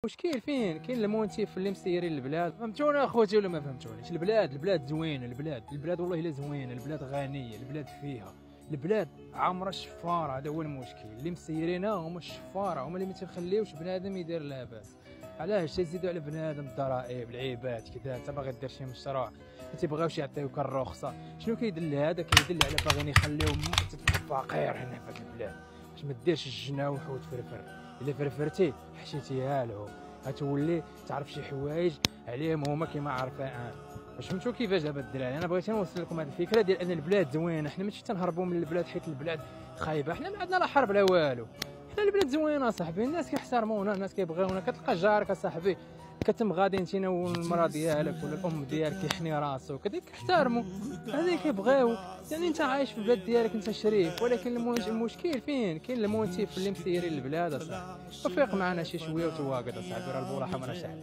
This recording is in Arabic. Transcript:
المشكل فين؟ كاين المونتيف اللي مسيرين البلاد. فهمتونا اخوتي ولا ما فهمتونيش؟ البلاد زوينه، البلاد والله الا زوينه، البلاد غنيه، البلاد فيها، البلاد عامره الشفاره. هذا هو المشكل، اللي مسيرينها هما الشفاره، هما اللي ما تيخليوش بنادم يدير لاباس. علاش تيزيدوا على بنادم الضرائب، العيبات كذا؟ انت باغي دير شي مشروع ما تيبغاوش يعطيوك الرخصه. شنو كيدل هذا؟ كيدل على باغيين يخليو فقير هنا في هذه البلاد، باش ما ديرش الجناوح وتفرفر. الا فرفرتي حشيتيها له غتولي تعرف شي حوايج عليهم هما كيما عارفين انا. واش فهمتوا كيفاش دابا الدراري؟ انا بغيت نوصل لكم هذه الفكره ديال ان البلاد زوينه. حنا ماشي تنهربوا من البلاد حيت البلاد خايبه، حنا ما عندنا لا حرب لا والو. حنا البلاد زوينه صاحبي، الناس كيحترمونا، الناس كيبغيونا. كتلقى جارك اصاحبي كتم غادي انت والمراه ديالك ولا الام ديالك كيحني راسو كذاك كيحترموا، هذيك كيبغيو. يعني انت عايش في البلاد ديالك، انت شريف. ولكن المشكل فين؟ كاين المونتيف اللي مسيرين البلاد اصاحبي. وفيق معنا شي شويه وتواقد اصاحبي، راه البوراحه ما شحال.